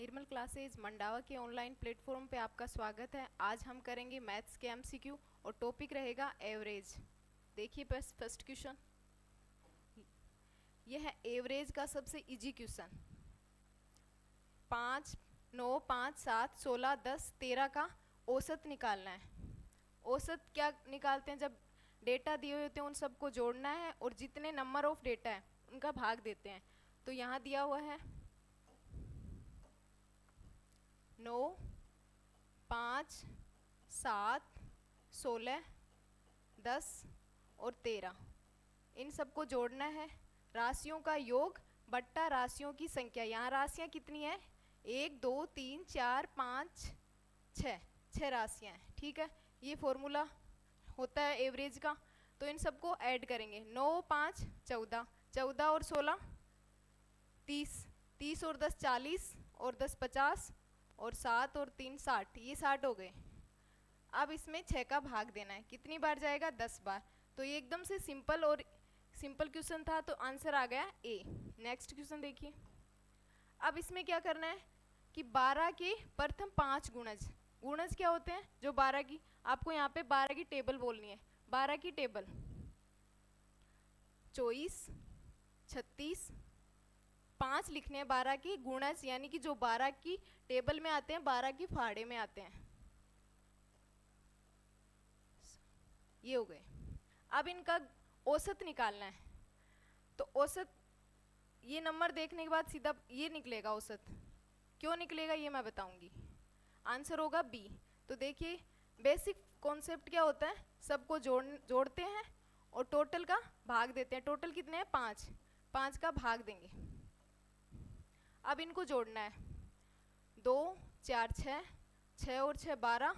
निर्मल classes Mandawa के online platform पे आपका स्वागत है। आज हम करेंगे मैथ्स के एमसीक्यू और टॉपिक रहेगा एवरेज। देखिए बस फर्स्ट क्वेश्चन, यह है एवरेज का सबसे इजी क्वेश्चन। 5, 9, 5, 7, 16, 10, 13 का औसत निकालना है। औसत क्या निकालते हैं? जब डेटा दिए हुए होते हैं उन सबको जोड़ना है और जितने नंबर ऑफ डेटा है उनका भाग देते हैं। तो यहाँ दिया हुआ है 9, 5, 7, 16, 10 और 13, इन सबको जोड़ना है। राशियों का योग बट्टा राशियों की संख्या। यहाँ राशियाँ कितनी है? 1, 2, 3, 4, 5, 6 राशियाँ हैं। ठीक है, ये फॉर्मूला होता है एवरेज का। तो इन सबको ऐड करेंगे। 9, 5, 14, 14 और 16 30, 30 और 10 40 और 10 50 और 7 और 3 60, ये 60 हो गए। अब इसमें 6 का भाग देना है। कितनी बार जाएगा? 10 बार। तो ये एकदम से सिंपल और सिंपल क्वेश्चन था, तो आंसर आ गया ए। नेक्स्ट क्वेश्चन देखिए। अब इसमें क्या करना है कि 12 के प्रथम 5 गुणज। गुणज क्या होते हैं? जो 12 की, आपको यहाँ पे 12 की टेबल बोलनी है। 12 की टेबल 24, 36, 5 लिखने हैं 12 की गुणज, यानी कि जो 12 की टेबल में आते हैं, 12 की फाड़े में आते हैं। ये हो गए। अब इनका औसत निकालना है। तो औसत, ये नंबर देखने के बाद सीधा ये निकलेगा औसत। क्यों निकलेगा ये मैं बताऊंगी। आंसर होगा बी। तो देखिए बेसिक कॉन्सेप्ट क्या होता है, सबको जोड़ते हैं और टोटल का भाग देते हैं। टोटल कितने हैं? 5, 5 का भाग देंगे। अब इनको जोड़ना है। 2, 4, 6, 6 और 6 12,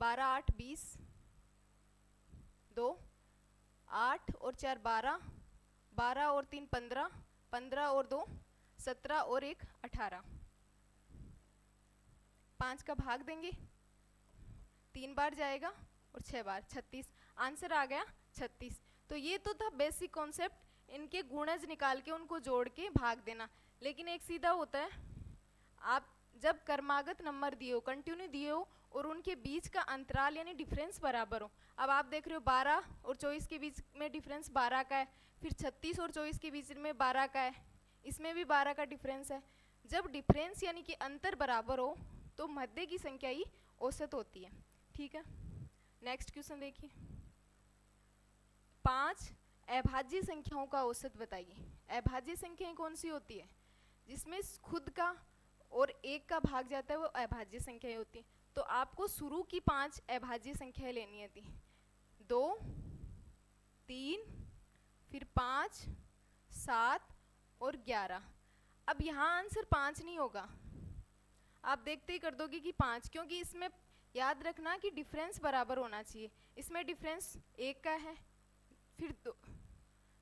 12, 8, 20, 2, 8 और 4 12, 12 और 3 15, 15 और 2 17 और 1 18। 5 का भाग देंगे, 3 बार जाएगा और 6 बार 36। आंसर आ गया 36। तो ये तो था बेसिक कॉन्सेप्ट, इनके गुणज निकाल के उनको जोड़ के भाग देना। लेकिन एक सीधा होता है, आप जब क्रमागत नंबर दिए हो, कंटिन्यू दिए हो और उनके बीच का अंतराल यानी डिफरेंस बराबर हो। अब आप देख रहे हो 12 और 24 के बीच में डिफरेंस 12 का है, फिर 36 और 24 के बीच में 12 का है, इसमें भी 12 का डिफरेंस है। जब डिफरेंस यानी कि अंतर बराबर हो तो मध्य की संख्या ही औसत होती है। ठीक है, नेक्स्ट क्वेश्चन देखिए। 5 अभाज्य संख्याओं का औसत बताइए। अभाज्य संख्याएं कौन सी होती है? जिसमें खुद का और एक का भाग जाता है, वो अभाज्य संख्याएं होती हैं। तो आपको शुरू की 5 अभाज्य संख्याएं लेनी थी। 2, 3, फिर 5, 7 और 11। अब यहाँ आंसर 5 नहीं होगा, आप देखते ही कर दोगे कि 5, क्योंकि इसमें याद रखना कि डिफरेंस बराबर होना चाहिए। इसमें डिफरेंस 1 का है, फिर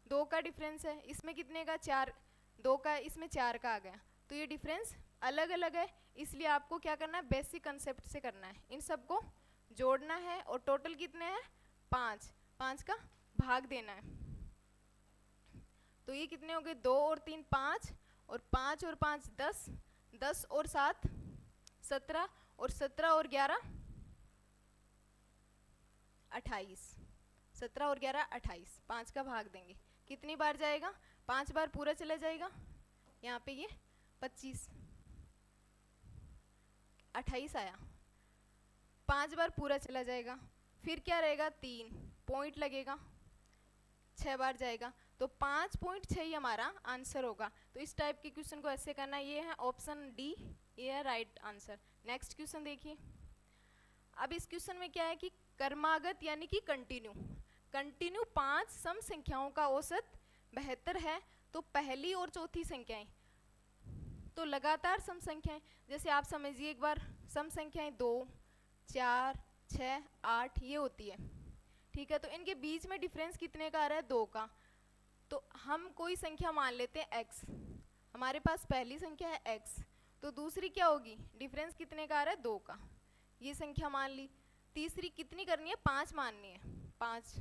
2 का डिफरेंस है, इसमें कितने का? 4, 2 का, इसमें 4 का आ गया। तो ये डिफरेंस अलग अलग है, इसलिए आपको क्या करना है? बेसिक कंसेप्ट से करना है। इन सबको जोड़ना है और टोटल कितने हैं? 5, 5 का भाग देना है। तो ये कितने हो गए? 2 और 3 5 और 5 और 5 10, 10 और 7 17 और 17 और 11 28, 17 और 11 28। 5 का भाग देंगे, कितनी बार जाएगा? 5 बार पूरा चला जाएगा। यहाँ पे ये 25, 28 आया। 5 बार पूरा चला जाएगा, फिर क्या रहेगा? 3 पॉइंट लगेगा, 6 बार जाएगा। तो 5.6 ही हमारा आंसर होगा। तो इस टाइप के क्वेश्चन को ऐसे करना। ये है ऑप्शन डी, ये है राइट आंसर। नेक्स्ट क्वेश्चन देखिए। अब इस क्वेश्चन में क्या है कि क्रमागत यानी कि कंटिन्यू 5 सम संख्याओं का औसत 72 है। तो पहली और चौथी संख्याएं तो लगातार सम संख्याएं, जैसे आप समझिए एक बार, सम संख्याएं 2, 4, 6, 8 ये होती है। ठीक है, तो इनके बीच में डिफरेंस कितने का आ रहा है? 2 का। तो हम कोई संख्या मान लेते हैं x। हमारे पास पहली संख्या है x, तो दूसरी क्या होगी? डिफरेंस कितने का आ रहा है? 2 का। ये संख्या मान ली। तीसरी कितनी करनी है? 5 माननी है, 5।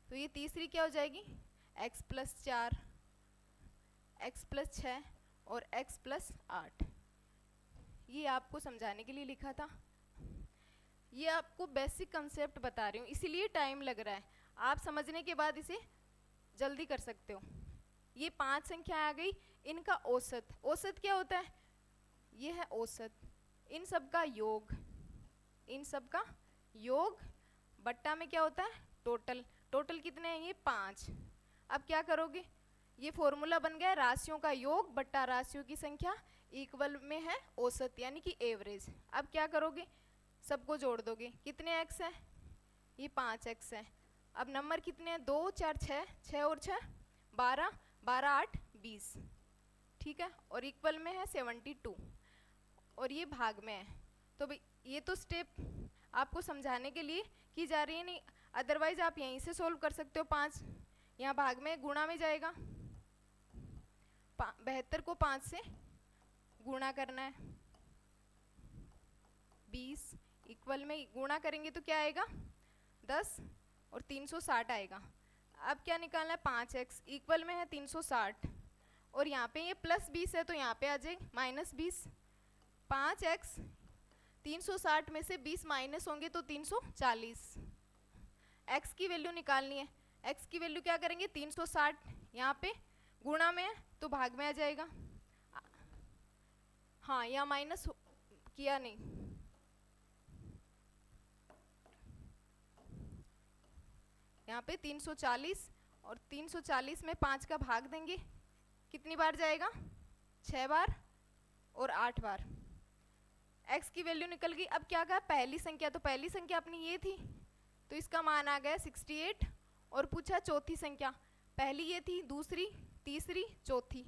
तो ये तीसरी क्या हो जाएगी? x + 4, x + 6 और x + 8। ये आपको समझाने के लिए लिखा था। ये आपको बेसिक कंसेप्ट बता रही हूँ, इसीलिए टाइम लग रहा है। आप समझने के बाद इसे जल्दी कर सकते हो। ये 5 संख्या आ गई, इनका औसत। औसत क्या होता है? ये है औसत, इन सब का योग, इन सब का योग बट्टा में क्या होता है? टोटल। टोटल कितने हैं? ये 5। अब क्या करोगे? ये फॉर्मूला बन गया राशियों का योग बट्टा राशियों की संख्या इक्वल में है औसत यानी कि एवरेज। अब क्या करोगे? सबको जोड़ दोगे। कितने एक्स है? ये 5 एक्स है। अब नंबर कितने हैं? 2 4 6, 6 और 6 12, 12 8 20, ठीक है। और इक्वल में है 72 और ये भाग में है। तो भाई ये तो स्टेप आपको समझाने के लिए की जा रही है, नहीं अदरवाइज आप यहीं से सोल्व कर सकते हो। 5 यहाँ भाग में गुणा में जाएगा, 72 को 5 से गुणा करना है, 20 इक्वल में गुणा करेंगे तो क्या आएगा? 10 और 360 आएगा। अब क्या निकालना है? 5x इक्वल में है 360 और यहाँ पे ये प्लस 20 है तो यहाँ पे आ जाएगा माइनस 20। 5x 360 में से 20 माइनस होंगे तो 340। x की वैल्यू निकालनी है। x की वैल्यू क्या करेंगे? 360 यहाँ पे गुणा में है तो भाग में आ जाएगा। हाँ यहाँ माइनस किया नहीं, यहाँ पे 340 और 340 में 5 का भाग देंगे, कितनी बार जाएगा? 6 बार और 8 बार। x की वैल्यू निकल गई। अब क्या कहा? पहली संख्या, तो पहली संख्या अपनी ये थी तो इसका मान आ गया 68 और पूछा चौथी संख्या। पहली ये थी, दूसरी, तीसरी, चौथी,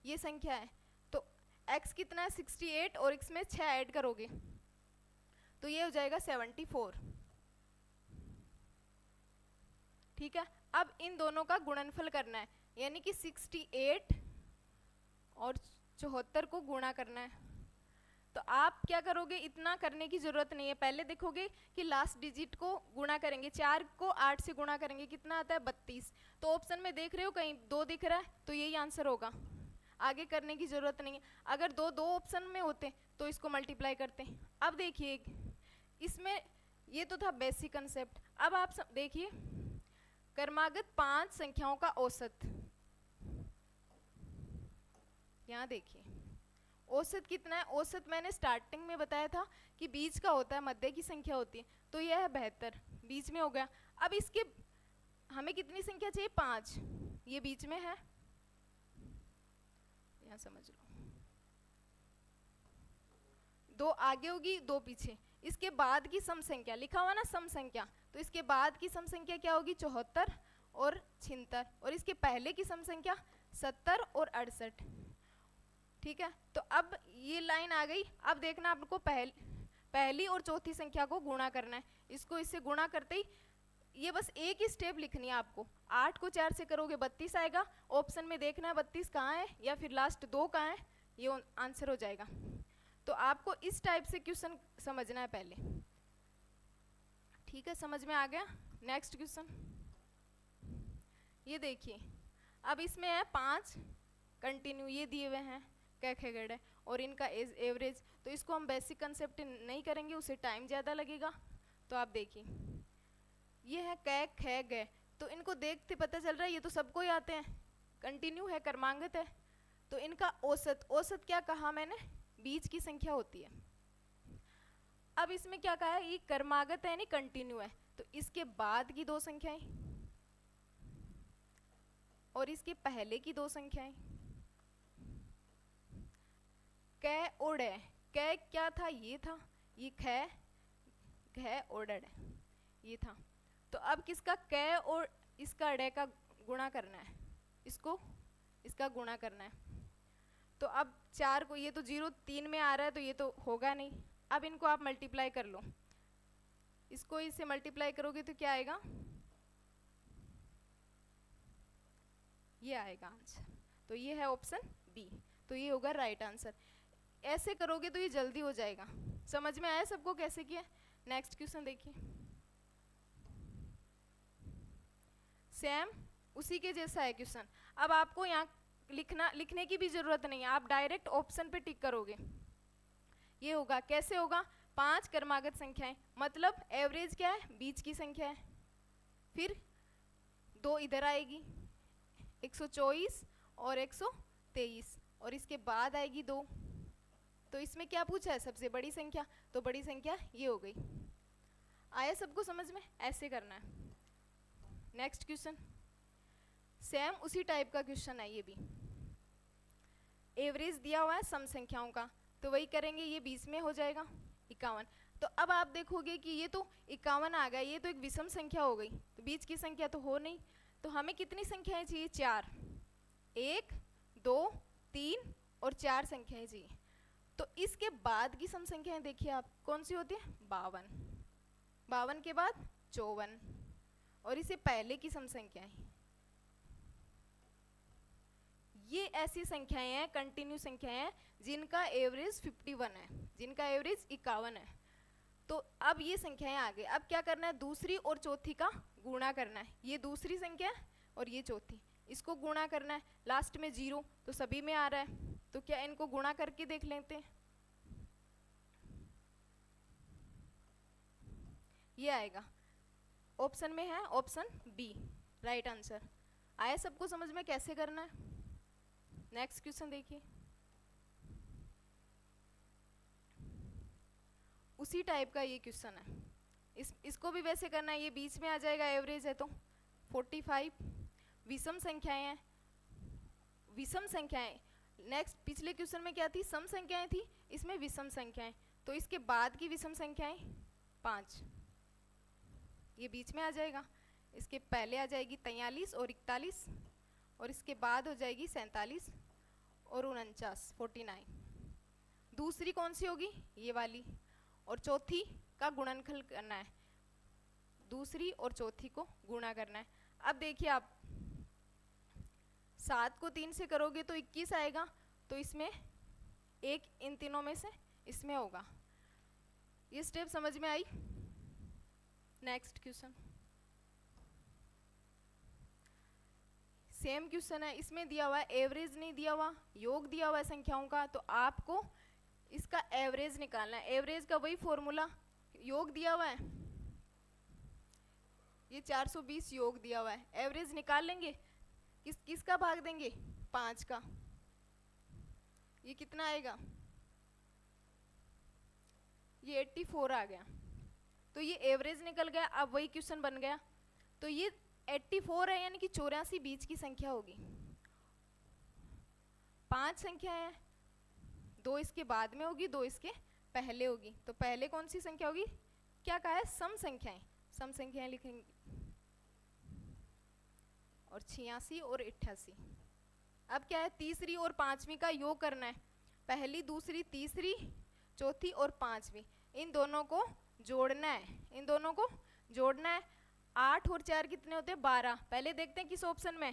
ये संख्या है। तो x कितना है? 68 और इसमें 6 ऐड करोगे तो ये हो जाएगा 74, ठीक है। अब इन दोनों का गुणनफल करना है यानी कि 68 और 74 को गुणा करना है। तो आप क्या करोगे? इतना करने की जरूरत नहीं है, पहले देखोगे कि लास्ट डिजिट को गुणा करेंगे। 4 को 8 से गुणा करेंगे, कितना आता है? 32। तो ऑप्शन में देख रहे हो कहीं 2 दिख रहा है तो यही आंसर होगा, आगे करने की जरूरत नहीं है। अगर दो ऑप्शन में होते तो इसको मल्टीप्लाई करते। अब देखिए इसमें ये तो था बेसिक कंसेप्ट। अब आप देखिए क्रमागत 5 संख्याओं का औसत, यहाँ देखिए औसत कितना है? औसत मैंने स्टार्टिंग में बताया था कि बीच का होता है, मध्य की संख्या होती है। तो यह है 72, बीच में हो गया। अब इसके हमें कितनी संख्या चाहिए? 5, ये बीच में है, यहाँ समझ लो। 2 आगे होगी, 2 पीछे। इसके बाद की सम संख्या लिखा हुआ ना, सम संख्या, तो इसके बाद की सम संख्या क्या होगी? 74 और 76 और इसके पहले की सम संख्या 70 और 68, ठीक है। तो अब ये लाइन आ गई। अब देखना आपको पहली और चौथी संख्या को गुणा करना है। इसको इससे गुणा करते ही ये बस एक ही स्टेप लिखनी है आपको। 8 को 4 से करोगे 32 आएगा। ऑप्शन में देखना है 32 कहाँ है या फिर लास्ट 2 कहाँ है, ये आंसर हो जाएगा। तो आपको इस टाइप से क्वेश्चन समझना है पहले, ठीक है। समझ में आ गया? नेक्स्ट क्वेश्चन ये देखिए। अब इसमें है 5 कंटिन्यू, ये दिए हुए हैं क ख ग घ और इनका एवरेज। तो इसको हम बेसिक कंसेप्ट नहीं करेंगे, उसे टाइम ज़्यादा लगेगा। तो आप देखिए ये है क ख ग, तो इनको देखते पता चल रहा है ये तो सबको ही आते हैं, कंटिन्यू है, क्रमागत है। तो इनका औसत, औसत क्या कहा मैंने? बीच की संख्या होती है। अब इसमें क्या कहा है? ये क्रमागत है यानी कंटिन्यू है, तो इसके बाद की 2 संख्याएं और इसके पहले की 2 संख्याएं क और ड। क क्या था? ये था, ये ख घ और ड ये था। तो अब किसका क और इसका ड का गुणा करना है, इसको इसका गुणा करना है। तो अब 4 को, ये तो 0 3 में आ रहा है तो ये तो होगा नहीं। अब इनको आप मल्टीप्लाई कर लो, इसको इससे मल्टीप्लाई करोगे तो क्या आएगा? ये आएगा आंसर। तो ये है ऑप्शन बी, तो ये होगा राइट आंसर। ऐसे करोगे तो ये जल्दी हो जाएगा। समझ में आया सबको कैसे किया? नेक्स्ट क्वेश्चन देखिए, सेम उसी के जैसा है क्वेश्चन। अब आपको यहाँ लिखने की भी जरूरत नहीं है, आप डायरेक्ट ऑप्शन पे टिक करोगे। ये होगा। कैसे होगा? 5 क्रमागत संख्याएं, मतलब एवरेज क्या है? बीच की संख्या है। फिर 2 इधर आएगी 124 और 123, और इसके बाद आएगी 2। तो इसमें क्या पूछा है? सबसे बड़ी संख्या। तो बड़ी संख्या ये हो गई। आया सबको समझ में? ऐसे करना है। नेक्स्ट क्वेश्चन, सेम उसी टाइप का क्वेश्चन है ये भी। एवरेज दिया हुआ है सम संख्याओं का, तो वही करेंगे। ये 20 में हो जाएगा 51। तो अब आप देखोगे कि ये तो 51 आ गया, ये तो एक विषम संख्या हो गई, तो बीच की संख्या तो हो नहीं। तो हमें कितनी संख्याएं चाहिए? 4। 1 2 3 और 4 संख्याएं चाहिए। तो इसके बाद की सम संख्याएं देखिए आप, कौन सी होती है? 52। 52 के बाद 54, और इसे पहले की सम संख्याएं। ये ऐसी संख्याएं हैं, कंटिन्यू संख्याएं हैं, जिनका एवरेज 51 है, जिनका एवरेज 51 है। तो अब ये संख्याएं आ गई। अब क्या करना है? दूसरी और चौथी का गुणा करना है। ये दूसरी संख्या और ये चौथी, इसको गुणा करना है। लास्ट में 0, तो सभी में आ रहा है, तो क्या इनको गुणा करके देख लेते हैं। ये आएगा, ऑप्शन में है ऑप्शन बी राइट आंसर। आया सबको समझ में कैसे करना है? नेक्स्ट क्वेश्चन देखिए, उसी टाइप का ये क्वेश्चन है। इसको भी वैसे करना है। ये बीच में आ जाएगा, एवरेज है तो 45। विषम संख्याएं हैं, विषम संख्याएं। नेक्स्ट, पिछले क्वेश्चन में क्या थी? सम संख्याएं थी, इसमें विषम संख्याएं। तो इसके बाद की विषम संख्याएं 5, ये बीच में आ जाएगा। इसके पहले आ जाएगी 43 और 41, और इसके बाद हो जाएगी 47 और 49, 49। दूसरी कौन सी होगी? ये वाली। और चौथी का गुणनखल करना है, दूसरी और चौथी को गुणा करना है। अब देखिए आप, 7 को 3 से करोगे तो 21 आएगा, तो इसमें एक इन तीनों में से इसमें होगा। ये स्टेप समझ में आई? नेक्स्ट क्वेश्चन, सेम क्वेश्चन है। इसमें दिया हुआ है, एवरेज नहीं दिया हुआ, योग दिया हुआ है संख्याओं का, तो आपको इसका एवरेज निकालना है। एवरेज का वही फॉर्मूला, योग दिया हुआ है, ये 420 योग दिया हुआ है, एवरेज निकाल लेंगे। किसका भाग देंगे? 5 का। ये कितना आएगा? ये 84 आ गया। तो ये एवरेज निकल गया। अब वही क्वेश्चन बन गया। तो ये 84 है, यानी कि 84 बीच की संख्या होगी। 5 संख्या है, 2 इसके बाद में होगी, 2 इसके पहले होगी। तो पहले कौन सी संख्या होगी? क्या कहा है? सम संख्याएं। सम संख्याएं लिखेंगे, और 86 और 88। अब क्या है? तीसरी और पांचवी का योग करना है। पहली, दूसरी, तीसरी, चौथी और पांचवी, इन दोनों को जोड़ना है। इन दोनों को जोड़ना है। 8 और 4 कितने होते हैं? 12। पहले देखते हैं किस ऑप्शन में,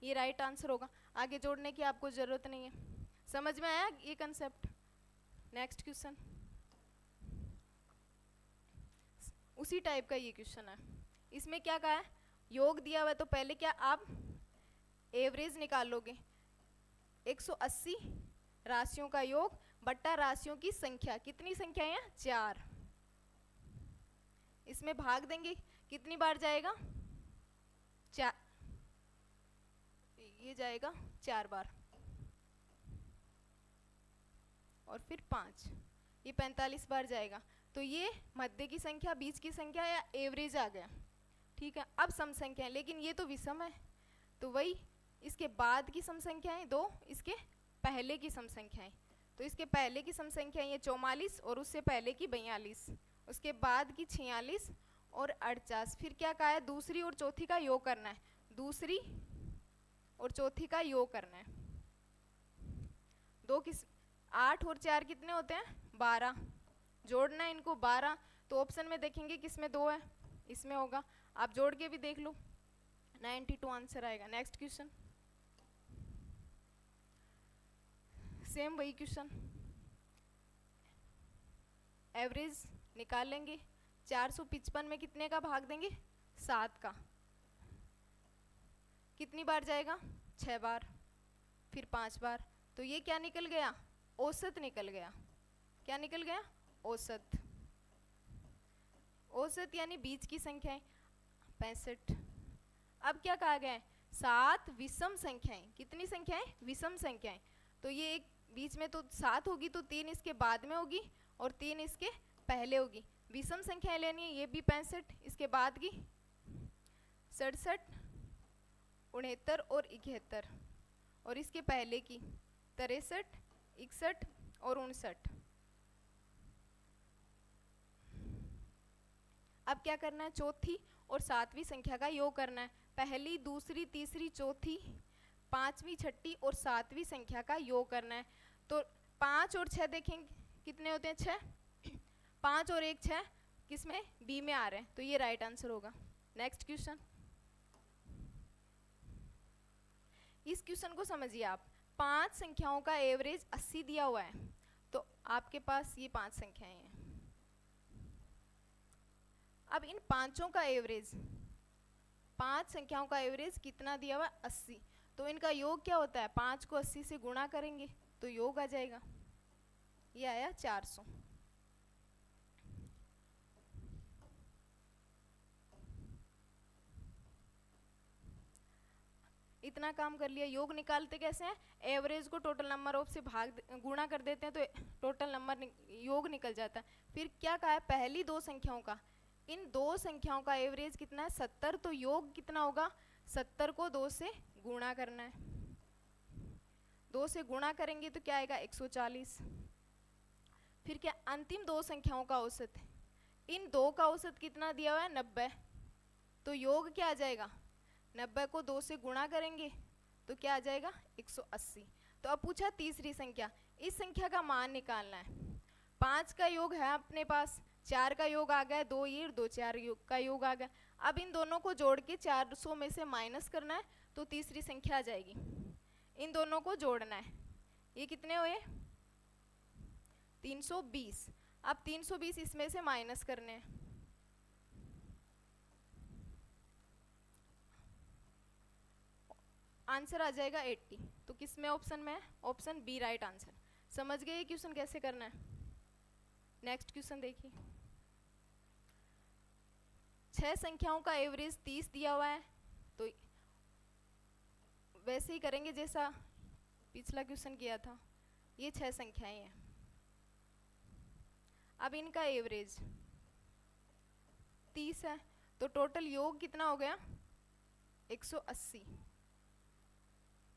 ये राइट आंसर होगा। आगे जोड़ने की आपको जरूरत नहीं है। समझ में आया ये कंसेप्ट? नेक्स्ट क्वेश्चन, उसी टाइप का ये क्वेश्चन है। इसमें क्या कहा है? योग दिया हुआ है, तो पहले क्या आप एवरेज निकाल लोगे। 180 राशियों का योग बट्टा राशियों की संख्या। कितनी संख्या है? 4। इसमें भाग देंगे, कितनी बार जाएगा? 4, ये जाएगा 4 बार, और फिर 5, ये 45 बार जाएगा। तो ये मध्य की संख्या, बीच की संख्या या एवरेज आ गया। ठीक है। अब सम संख्या है, लेकिन ये तो विषम है, तो वही इसके बाद की सम संख्याएं 2, इसके पहले की सम संख्याएं। तो इसके पहले की सम संख्या ये 44, और उससे पहले की 42, उसके बाद की 46 और 48। फिर क्या कहा है? दूसरी और चौथी का योग करना है। दूसरी और चौथी का योग करना है। 8 और 4 कितने होते हैं? 12। जोड़ना है इनको 12। तो ऑप्शन में देखेंगे किसमें 2 है, इसमें होगा। आप जोड़ के भी देख लो, 92 आंसर आएगा। नेक्स्ट क्वेश्चन, सेम वही क्वेश्चन, एवरेज निकाल लेंगे। 455 में कितने का भाग देंगे? 7 का। कितनी बार जाएगा? 6 बार, फिर 5 बार। तो ये क्या निकल गया? औसत निकल गया। क्या निकल गया? औसत। औसत यानी बीच की संख्याएं 65। अब क्या कहा गया है? 7 विषम संख्याएं। कितनी संख्याएं? विषम संख्याएं। तो ये एक बीच में तो 7 होगी, तो 3 इसके बाद में होगी और 3 इसके पहले होगी। विषम संख्याएं लेनी है, ये भी 65, इसके बाद की 67, 69 और 71, और इसके पहले की 63, 61 और 59। अब क्या करना है? चौथी और सातवीं संख्या का योग करना है। पहली, दूसरी, तीसरी, चौथी, पांचवी, छठी और सातवीं संख्या का योग करना है। तो 5 और 6 देखेंगे कितने होते हैं? 6। 5 और 1 6, किसमें? बी में आ रहे हैं, तो ये राइट आंसर होगा। Next question. इस क्वेश्चन को समझिए आप। 5 संख्याओं का एवरेज 80 दिया हुआ है, तो आपके पास ये 5 संख्याएं हैं। अब इन पांचों का एवरेज, 5 संख्याओं का एवरेज कितना दिया हुआ? 80। तो इनका योग क्या होता है? 5 को 80 से गुणा करेंगे तो योग आ जाएगा, ये आया 400। इतना काम कर लिया। योग निकालते कैसे हैं? एवरेज को टोटल नंबर ऑफ से गुणा कर देते हैं, तो टोटल नंबर योग निकल जाता है। फिर क्या कहा है? पहली 2 संख्याओं का, इन 2 संख्याओं का एवरेज कितना है? 70। तो योग कितना होगा? 70 को 2 से गुणा करना है। 2 से गुणा करेंगे तो क्या आएगा? 140। फिर क्या? अंतिम 2 संख्याओं का औसत, इन 2 का औसत कितना दिया हुआ है? 90। तो योग क्या आ जाएगा? 90 को 2 से गुणा करेंगे तो क्या आ जाएगा? 180। तो अब पूछा तीसरी संख्या, इस संख्या का मान निकालना है। 5 का योग है अपने पास, 4 का योग आ गया, 2 ये 2 4 का योग आ गया। अब इन दोनों को जोड़ के 400 में से माइनस करना है, तो तीसरी संख्या आ जाएगी। इन दोनों को जोड़ना है, ये कितने हुए? 320। अब 320 इसमें से माइनस करने हैं, आंसर आ जाएगा 80। तो किस में ऑप्शन में है? Option B right answer. समझ गए ये क्वेश्चन कैसे करना है? नेक्स्ट क्वेश्चन देखिए। 6 संख्याओं का एवरेज 30 दिया हुआ है, तो वैसे ही करेंगे जैसा पिछला क्वेश्चन किया था। ये 6 संख्याएं हैं, अब इनका एवरेज 30 है, तो टोटल योग कितना हो गया? 180।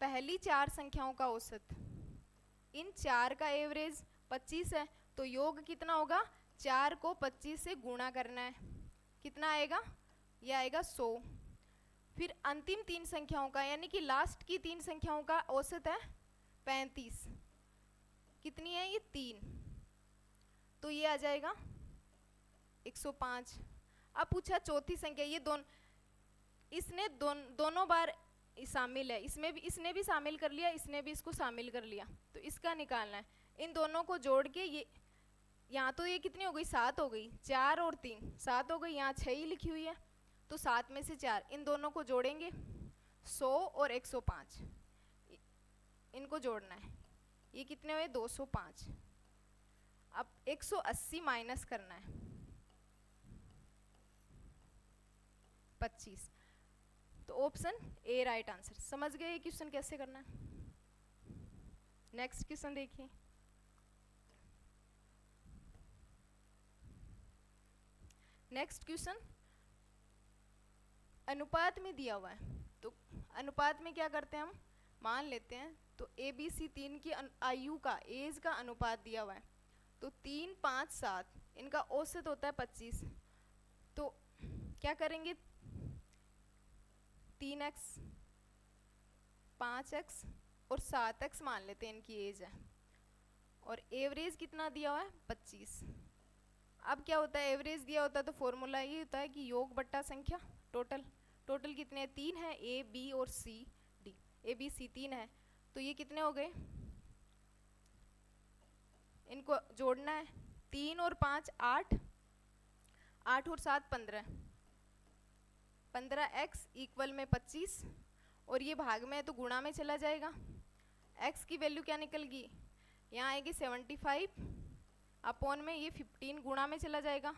पहली 4 संख्याओं का औसत, इन 4 का एवरेज 25 है, तो योग कितना होगा? 4 को 25 से गुणा करना है, कितना आएगा? ये आएगा 100। फिर अंतिम 3 संख्याओं का, यानी कि लास्ट की 3 संख्याओं का औसत है 35। कितनी है ये? 3। तो ये आ जाएगा 105। अब पूछा चौथी संख्या, ये इसने दोनों बार शामिल है, इसने भी शामिल कर लिया, इसने भी इसको शामिल कर लिया, तो इसका निकालना है। इन दोनों को जोड़ के ये, यहाँ तो ये कितनी हो गई? 7 हो गई, 4 और 3 7 हो गई, यहाँ 6 ही लिखी हुई है, तो 7 में से 4, इन दोनों को जोड़ेंगे 100 और 105, इनको जोड़ना है, ये कितने हुए? 205। अब 180 माइनस करना है 25, तो ऑप्शन ए राइट आंसर। समझ गए ये क्वेश्चन कैसे करना है? नेक्स्ट क्वेश्चन देखिए। नेक्स्ट क्वेश्चन अनुपात में दिया हुआ है, तो अनुपात में क्या करते हैं हम? मान लेते हैं तो ए बी सी 3 की आयु का, एज का अनुपात दिया हुआ है, तो 3 5 7, इनका औसत होता है 25। तो क्या करेंगे? 3x 5x और 7x मान लेते हैं इनकी एज है, और एवरेज कितना दिया हुआ है? 25। अब क्या होता है? एवरेज दिया होता है तो फॉर्मूला ये होता है कि योग बट्टा संख्या टोटल कितने हैं? 3 है, ए बी और C D, A B C 3 है, तो ये कितने हो गए? इनको जोड़ना है, 3 और 5 8, 8 और 7 15, 15x इक्वल में 25, और ये भाग में है तो गुणा में चला जाएगा। x की वैल्यू क्या निकल गई? यहाँ आएगी 75, अपॉन में ये 15 गुणा में चला जाएगा,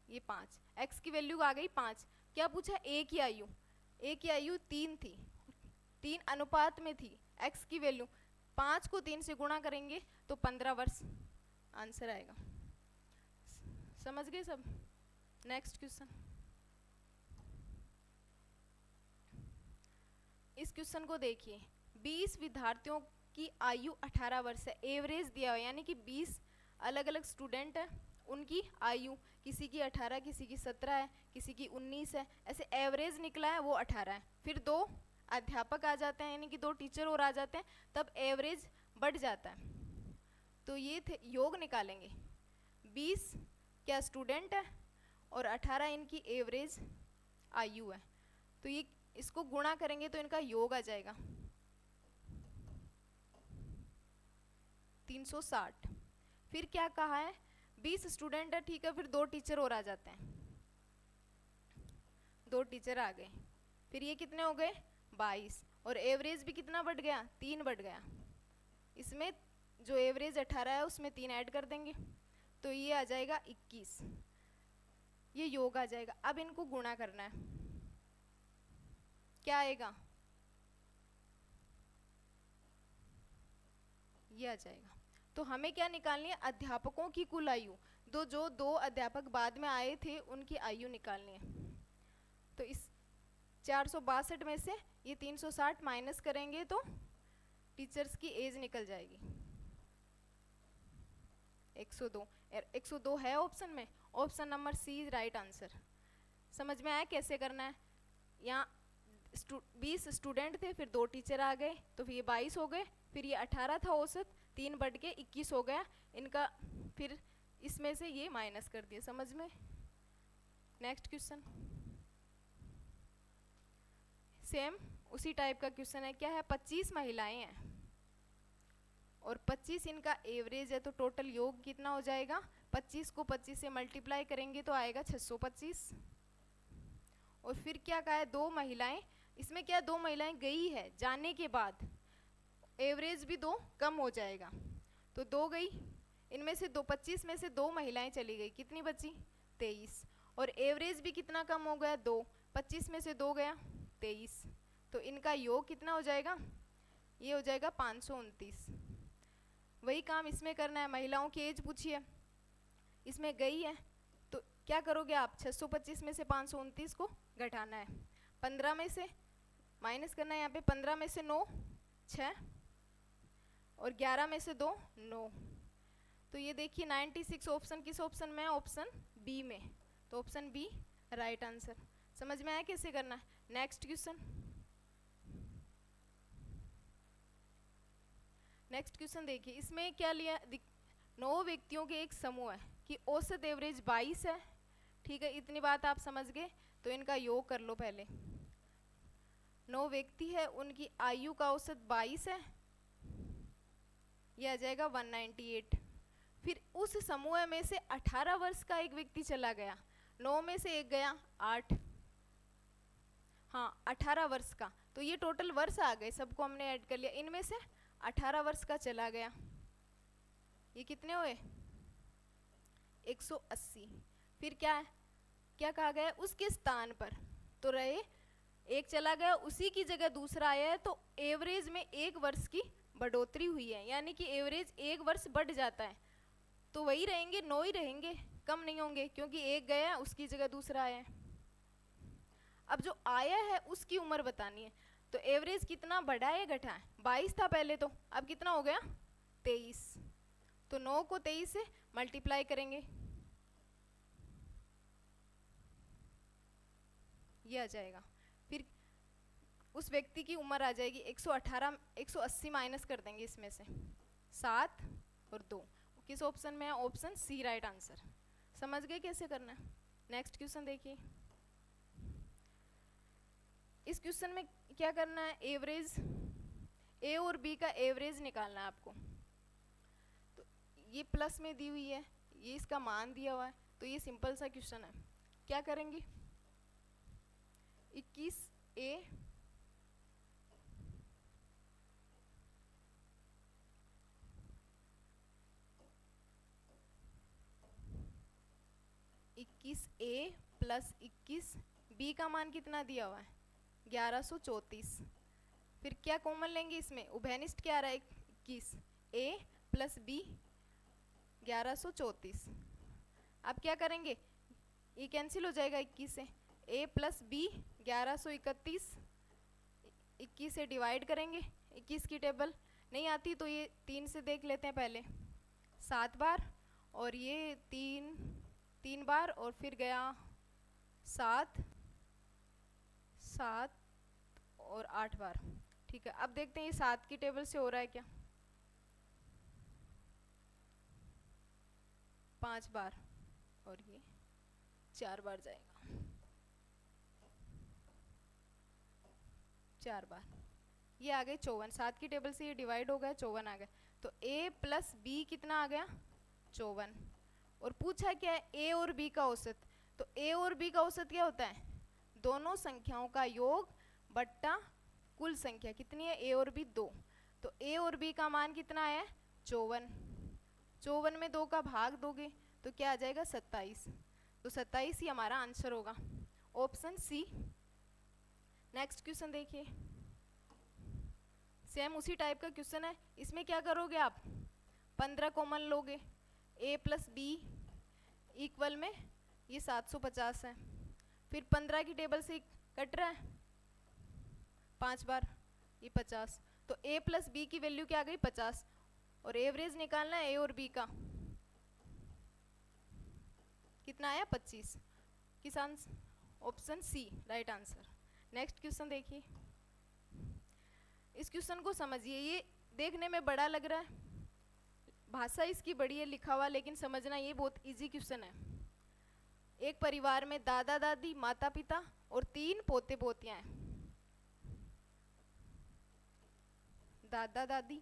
ये 5, x की वैल्यू आ गई 5। क्या पूछा, a की आयु, a की आयु 3 थी, 3 अनुपात में थी, x की वैल्यू 5 को 3 से गुणा करेंगे तो 15 वर्ष आंसर आएगा। समझ गए सब? Next question. इस क्वेश्चन को देखिए, 20 विद्यार्थियों की आयु 18 वर्ष है, एवरेज दिया हुआ, यानी कि 20 अलग अलग स्टूडेंट है, उनकी आयु किसी की 18, किसी की 17 है, किसी की 19 है, ऐसे एवरेज निकला है वो 18 है। फिर 2 अध्यापक आ जाते हैं, यानी कि 2 टीचर और आ जाते हैं, तब एवरेज बढ़ जाता है। तो ये थे योग निकालेंगे, 20 क्या स्टूडेंट है और 18 इनकी एवरेज आयु है, तो ये इसको गुणा करेंगे तो इनका योग आ जाएगा 360। फिर क्या कहा है, 20 स्टूडेंट है, ठीक है, फिर 2 टीचर और आ जाते हैं, 2 टीचर आ गए, फिर ये कितने हो गए 22, और एवरेज भी कितना बढ़ गया, 3 बढ़ गया। इसमें जो एवरेज 18 है उसमें 3 ऐड कर देंगे तो ये आ जाएगा 21, ये योग आ जाएगा। अब इनको गुणा करना है, क्या आएगा, ये आ जाएगा। तो हमें क्या निकालनी है, अध्यापकों की कुल आयु, जो 2 अध्यापक बाद में आए थे उनकी आयु निकालनी है। तो इस 462 में से ये 360 माइनस करेंगे तो टीचर्स की एज निकल जाएगी 102। 102 है ऑप्शन में, option number C right answer. समझ में आया कैसे करना है? यहाँ 20 स्टूडेंट थे, फिर 2 टीचर आ गए तो फिर ये 22 हो गए, फिर ये 18 था औसत, 3 बढ़ के 21 हो गया इनका, फिर इसमें से ये माइनस कर दिया। समझ में? नेक्स्ट क्वेश्चन, सेम उसी टाइप का क्वेश्चन है। क्या है, 25 महिलाएं हैं और 25 इनका एवरेज है, तो टोटल योग कितना हो जाएगा, 25 को 25 से मल्टीप्लाई करेंगे तो आएगा 625। और फिर क्या कहा है, 2 महिलाएं, इसमें क्या 2 महिलाएं गई है, जाने के बाद एवरेज भी 2 कम हो जाएगा, तो 2 गई, इनमें से 2, 25 में से 2 महिलाएं चली गई, कितनी बची 23, और एवरेज भी कितना कम हो गया 2, 25 में से 2 गया 23, तो इनका योग कितना हो जाएगा, ये हो जाएगा 529। वही काम इसमें करना है, महिलाओं की एज पूछी है, इसमें गई है, तो क्या करोगे आप, 625 में से 529 को घटाना है, 15 में से माइनस करना है, यहाँ पे 15 में से 9 6 और 11 में से 2 9, तो ये देखिए 96 ऑप्शन किस ऑप्शन में है, ऑप्शन बी में, तो ऑप्शन बी राइट आंसर। समझ में आया कैसे करना है? नेक्स्ट क्वेश्चन, नेक्स्ट क्वेश्चन देखिए, इसमें क्या लिया, 9 व्यक्तियों के एक समूह है कि औसत एवरेज 22 है, ठीक है, इतनी बात आप समझ गए, तो इनका योग कर लो पहले। 9 व्यक्ति है, उनकी आयु का औसत 22 है, यह आ जाएगा 198। फिर उस समूह में से 18 वर्ष का एक व्यक्ति चला गया, 9 में से एक गया 8, हाँ 18 वर्ष का, तो ये टोटल वर्ष आ गए, सबको हमने ऐड कर लिया, इनमें से 18 वर्ष का चला गया, ये कितने हुए 180। फिर क्या है, क्या कहा गया, उसके स्थान पर तो रहे, एक चला गया, उसी की जगह दूसरा आया है, तो एवरेज में 1 वर्ष की बढ़ोतरी हुई है, यानी कि एवरेज 1 वर्ष बढ़ जाता है, तो वही रहेंगे, 9 ही रहेंगे, कम नहीं होंगे, क्योंकि एक गया है उसकी जगह दूसरा आया है। अब जो आया है उसकी उम्र बतानी है, तो एवरेज कितना बढ़ा है घटा है, 22 था पहले, तो अब कितना हो गया 23, तो 9 को 23 से मल्टीप्लाई करेंगे, ये आ जाएगा। फिर उस व्यक्ति की उम्र आ जाएगी 118, 180 माइनस कर देंगे इसमें से 7 और 2, किस ऑप्शन में है, ऑप्शन सी राइट आंसर। समझ गए कैसे करना है? नेक्स्ट क्वेश्चन देखिए, इस क्वेश्चन में क्या करना है, एवरेज ए और बी का एवरेज निकालना है आपको, तो ये प्लस में दी हुई है, ये इसका मान दिया हुआ है, तो ये सिंपल सा क्वेश्चन है। क्या करेंगे, 21A 21A प्लस 21B का मान कितना दिया हुआ है 1134। फिर क्या कॉमन लेंगे इसमें, उभयनिष्ठ क्या आ रहा है 21A प्लस B 1134। अब क्या करेंगे, ये कैंसिल हो जाएगा 21 से, A प्लस B 1131, 21 से डिवाइड करेंगे, 21 की टेबल नहीं आती तो ये 3 से देख लेते हैं पहले, 7 बार, और ये 3 बार, और फिर गया 7 7 और 8 बार। ठीक है, अब देखते हैं ये 7 की टेबल से हो रहा है क्या, 5 बार, और ये 4 बार जाएगा, 4 बार, ये आ गए 54। 7 की टेबल से ये डिवाइड हो गया, 54 आ गया। तो A प्लस B कितना आ गया 54। और पूछा क्या है A और B का औसत, तो A और B का औसत क्या होता है, दोनों संख्याओं का योग बट्टा कुल संख्या कितनी है A और B 2। तो A और B का मान कितना है 54, 54 में 2 का भाग दोगे तो क्या आ जाएगा 27। तो 27 ही हमारा आंसर होगा, ऑप्शन सी। नेक्स्ट क्वेश्चन देखिए, सेम उसी टाइप का क्वेश्चन है। इसमें क्या करोगे आप, 15 कॉमन लोगे, A प्लस बी इक्वल में ये 750 है, फिर 15 की टेबल से कट रहा है 5 बार, ये 50। तो A प्लस बी की वैल्यू क्या आ गई 50, और एवरेज निकालना है A और B का, कितना आया 25। किसान option C right answer. Next question देखिए, इस क्वेश्चन को समझिए, ये देखने में बड़ा लग रहा है, भाषा इसकी बड़ी है लिखा हुआ, लेकिन समझना ये बहुत इजी क्वेश्चन है। एक परिवार में दादा दादी, माता पिता और 3 पोते पोतियां हैं। दादा दादी,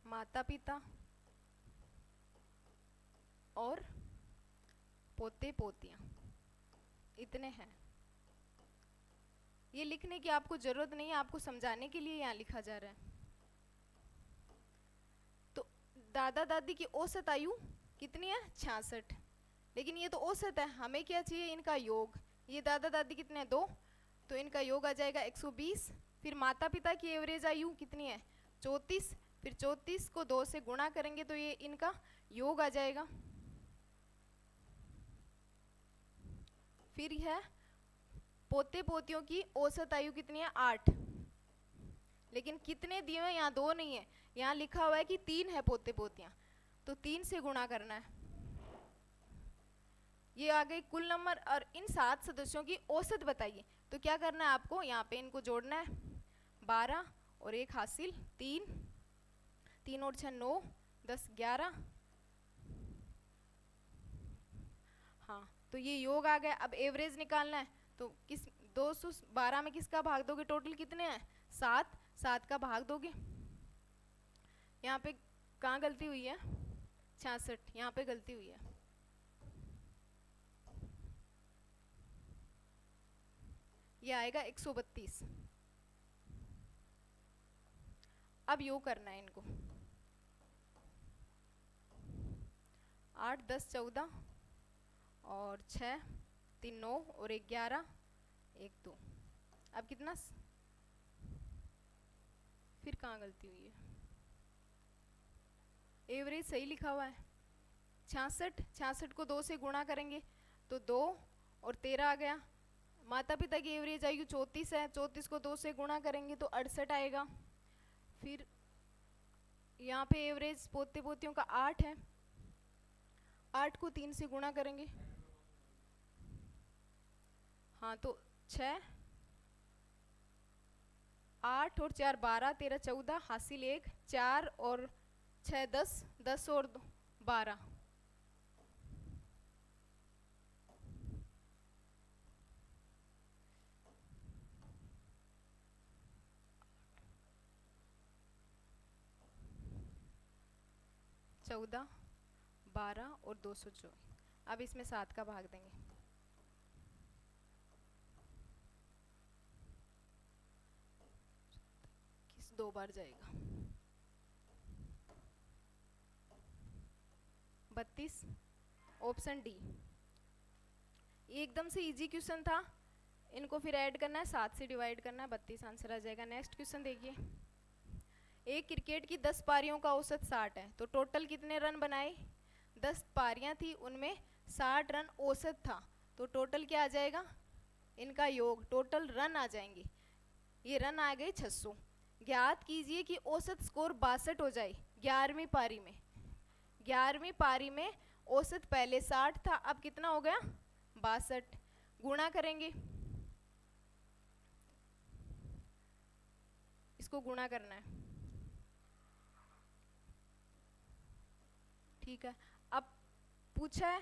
माता पिता और पोते पोतियां, इतने हैं। ये लिखने की आपको जरूरत नहीं है, आपको समझाने के लिए यहाँ लिखा जा रहा है। तो दादा दादी की औसत आयु कितनी है 66, लेकिन ये तो औसत है, हमें क्या चाहिए इनका योग। ये दादा दादी कितने हैं 2, तो इनका योग आ जाएगा 120। फिर माता पिता की एवरेज आयु कितनी है 34, फिर 34 को 2 से गुणा करेंगे तो ये इनका योग आ जाएगा। फिर है पोते पोतियों की औसत आयु कितनी है 8, लेकिन कितने दिए हैं यहाँ 2 नहीं है, यहाँ लिखा हुआ है कि 3 है पोते पोतियां, तो 3 से गुणा करना है। ये आ गई कुल नंबर, और इन 7 सदस्यों की औसत बताइए। तो क्या करना है आपको, यहाँ पे इनको जोड़ना है, 12 और 1 हासिल 3, 3 और 6 9, 10 11। हाँ, तो ये योग आ गया। अब एवरेज निकालना है, तो किस 212 में किसका भाग दोगे, टोटल कितने हैं 7, 7 का भाग दोगे। यहाँ पे कहाँ गलती हुई है 66, यहाँ पे गलती हुई है, ये आएगा 132। अब योग करना है इनको, 8 10 14 और 6 3 9 और 1 11 1 2। अब कितना, फिर कहाँ गलती हुई है, एवरेज सही लिखा हुआ है 66, 66 को 2 से गुणा करेंगे तो 2 और 13 आ गया। माता पिता की एवरेज आयु 34 है, 34 को 2 से गुणा करेंगे तो 68 आएगा। फिर यहाँ पे एवरेज पोते पोतियों का 8 है, 8 को 3 से गुणा करेंगे, हाँ तो 6, 8 और 4 12, 13 14 हासिल 1, 4 और 6 10, 10 और 12। चौदह 12 और 224। अब इसमें 7 का भाग देंगे, किस 2 बार जाएगा, 32, ऑप्शन डी। ये एकदम से इजी क्वेश्चन था, इनको फिर ऐड करना है, 7 से डिवाइड करना है, 32 आंसर आ जाएगा। नेक्स्ट क्वेश्चन देखिए, एक क्रिकेट की 10 पारियों का औसत 60 है, तो टोटल कितने रन बनाए? 10 पारियां थी, उनमें 60 रन औसत था, तो टोटल क्या आ जाएगा? इनका योग, टोटल रन आ जाएंगे। ये रन आ गए 600। ज्ञात कीजिए कि औसत स्कोर 62 हो जाए 11वीं पारी में। 11वीं पारी में औसत पहले 60 था, अब कितना हो गया? 62। गुणा करेंगे, इसको गुणा करना है, ठीक है। अब पूछा है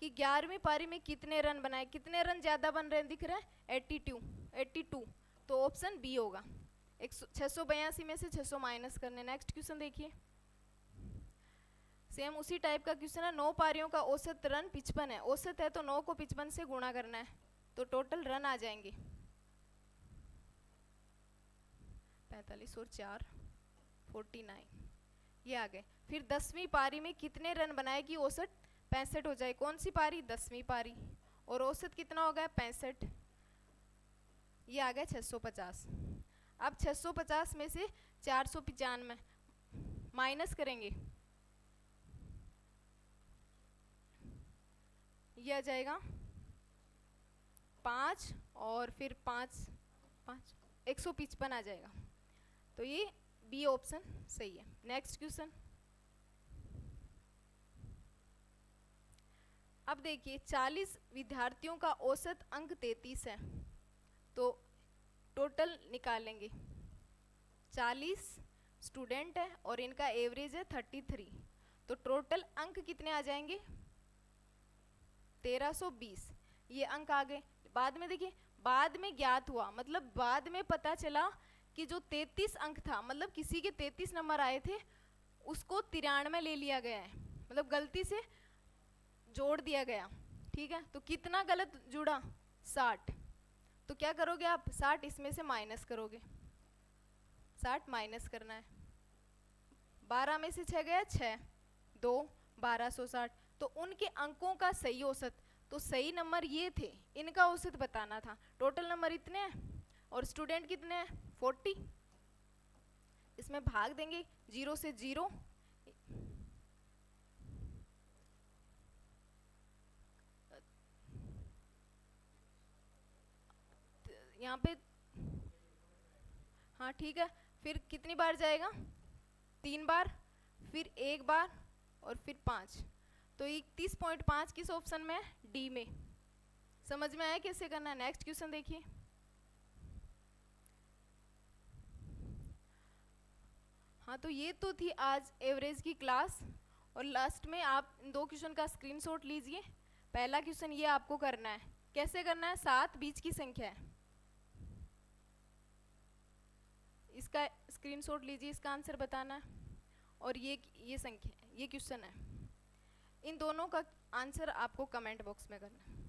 कि 11वीं पारी में कितने रन बनाए, कितने रन ज्यादा बन रहे हैं दिख रहा है? 82, तो ऑप्शन बी होगा। 682 में से 600 माइनस करने। नेक्स्ट क्वेश्चन देखिए, सेम उसी टाइप का क्वेश्चन है। 9 पारियों का औसत रन 55 है, औसत है तो 9 को 55 से गुणा करना है, तो टोटल रन आ जाएंगे 45 और 4 49, ये आ गए। फिर 10वीं पारी में कितने रन बनाए कि औसत 65 हो जाए? कौन सी पारी? 10वीं पारी, और औसत कितना हो गया? 65, ये आ गया 650। अब 650 में से 495 माइनस करेंगे, ये आ जाएगा 5 और फिर 5 5 155 आ जाएगा, तो ये बी ऑप्शन सही है। नेक्स्ट क्वेश्चन, अब देखिए 40 विद्यार्थियों का औसत अंक 33 है, तो टोटल निकालेंगे। 40 स्टूडेंट है और इनका एवरेज है 33, तो टोटल अंक कितने आ जाएंगे? 1320, ये अंक आ गए। बाद में देखिए, बाद में ज्ञात हुआ, मतलब बाद में पता चला कि जो 33 अंक था, मतलब किसी के 33 नंबर आए थे, उसको 93 ले लिया गया है, मतलब गलती से जोड़ दिया गया, ठीक है। तो कितना गलत जुड़ा? 60। तो क्या करोगे आप? 60 इसमें से माइनस करोगे, 60 माइनस करना है। 12 में से 6 गया 6, 2 1260, तो उनके अंकों का सही औसत, तो सही नंबर ये थे, इनका औसत बताना था। टोटल नंबर इतने हैं और स्टूडेंट कितने हैं? 40। इसमें भाग देंगे 0 से 0, यहाँ पे, हाँ ठीक है। फिर कितनी बार जाएगा? 3 बार, फिर 1 बार और फिर 5, तो 31.5 किस ऑप्शन में है? डी में। समझ में आया कैसे करना है? नेक्स्ट क्वेश्चन देखिए, हाँ तो ये तो थी आज एवरेज की क्लास, और लास्ट में आप इन 2 क्वेश्चन का स्क्रीनशॉट लीजिए। पहला क्वेश्चन ये आपको करना है, कैसे करना है? 7 बीच की संख्या है, इसका स्क्रीनशॉट लीजिए, इसका आंसर बताना है, और ये संख्या, ये क्वेश्चन है, इन दोनों का आंसर आपको कमेंट बॉक्स में करना है।